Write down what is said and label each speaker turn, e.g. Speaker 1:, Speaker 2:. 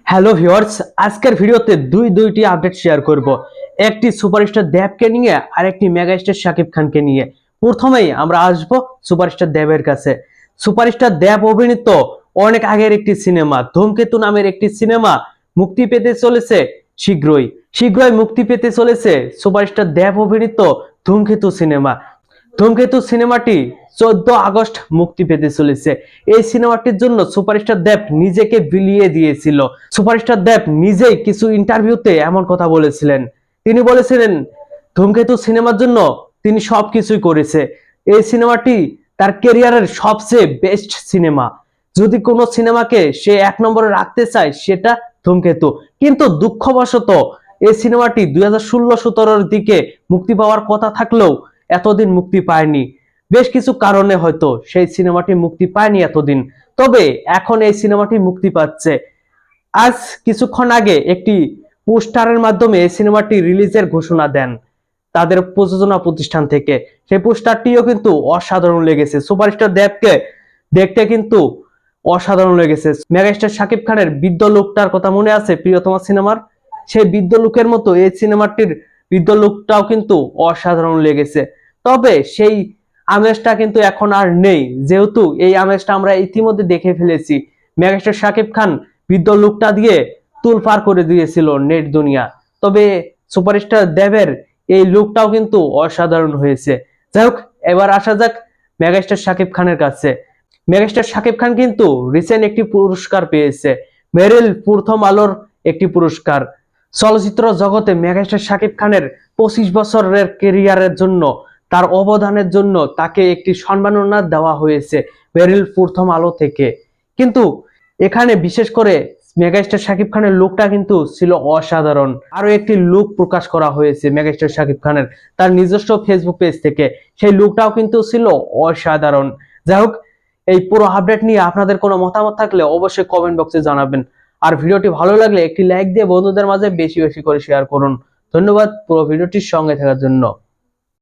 Speaker 1: Hello viewers, আজকের ভিডিওতে দুইটি আপডেট শেয়ার করব। একটি সুপারস্টার দেবকে নিয়ে আর একটি মেগাস্টার শাকিব খানকে নিয়ে। প্রথমেই আমরা আসব সুপারস্টার দেবের কাছে। সুপারস্টার দেব অভিনীত অনেক আগের একটি সিনেমা ধূমকেতু নামের একটি সিনেমা মুক্তি পেতে চলেছে শীঘ্রই। শীঘ্রই মুক্তি পেতে চলেছে সুপারস্টার দেব অভিনীত ধূমকেতু সিনেমা। ধূমকেতু সিনেমাটি 14 আগস্ট মুক্তি পেতে চলেছে। এই সিনেমাটির জন্য সুপারস্টার দেব নিজেকে বিলিয়ে দিয়েছিল। সুপারস্টার দেব নিজেই কিছু ইন্টারভিউতে এমন কথা বলেছিলেন। তিনি বলেছিলেন ধূমকেতু সিনেমার জন্য তিনি সবকিছুই করেছে। এই সিনেমাটি তার ক্যারিয়ারের সবচেয়ে বেস্ট সিনেমা। যদি কোনো সিনেমাকে সে 1 নম্বরে রাখতে চায় সেটা ধূমকেতু। কিন্তু দুঃখবশত এই সিনেমাটি 2016-17 দিকে মুক্তি পাওয়ার কথা থাকলেও এতদিন মুক্তি পায়নি। বেশ কিছু কারণে হয়তো সেই সিনেমাটি মুক্তি পায়নি এতদিন। তবে এখন এই সিনেমাটি মুক্তি পাচ্ছে। আজ কিছুক্ষণ আগে একটি পোস্টারের মাধ্যমে এই সিনেমাটি রিলিজের ঘোষণা দেন তাদের প্রযোজনা প্রতিষ্ঠান থেকে। সেই পোস্টারটিও কিন্তু অসাধারণ লেগেছে। সুপারস্টার দেবকে দেখতে কিন্তু অসাধারণ লেগেছে। মেগাস্টার শাকিব খানের বৃদ্ধ লোকটার কথা মনে আছে প্রিয়তমা সিনেমার? সেই বৃদ্ধ লোকের মতো এই সিনেমাটির বৃদ্ধ লোকটাও কিন্তু অসাধারণ লেগেছে। তবে সেই আমেজটা কিন্তু এখন আর নেই, যেহেতু এই আমেজটা আমরা ইতিমধ্যে দেখে ফেলেছি। মেগাস্টার শাকিব খান বৃদ্ধ লুকটা দিয়ে তুলপার করে দিয়েছিল নেট দুনিয়া। তবে সুপারস্টার দেবের এই লুকটাও কিন্তু অসাধারণ হয়েছে। যাই হোক, এবার আসা যাক মেগাস্টার শাকিব খানের কাছে। মেগাস্টার শাকিব খান কিন্তু রিসেন্ট একটি পুরস্কার পেয়েছে, মেরিল প্রথম আলোর একটি পুরস্কার। চলচ্চিত্র জগতে মেগাস্টার শাকিব খানের 25 বছরের ক্যারিয়ারের জন্য, তার অবদানের জন্য তাকে একটি সম্মাননা দেওয়া হয়েছে মেরিল প্রথম আলো থেকে। কিন্তু এখানে বিশেষ করে মেগাস্টার শাকিব খানের লুকটা কিন্তু ছিল অসাধারণ। আরো একটি লুক প্রকাশ করা হয়েছে মেগাস্টার শাকিব খানের তার নিজস্ব ফেসবুক পেজ থেকে। সেই লুকটাও কিন্তু ছিল অসাধারণ। যাই হোক, এই পুরো আপডেট নিয়ে আপনাদের কোনো মতামত থাকলে অবশ্যই কমেন্ট বক্সে জানাবেন। আর ভিডিওটি ভালো লাগলে একটি লাইক দিয়ে বন্ধুদের মাঝে বেশি বেশি করে শেয়ার করুন। ধন্যবাদ পুরো ভিডিওটির সঙ্গে থাকার জন্য।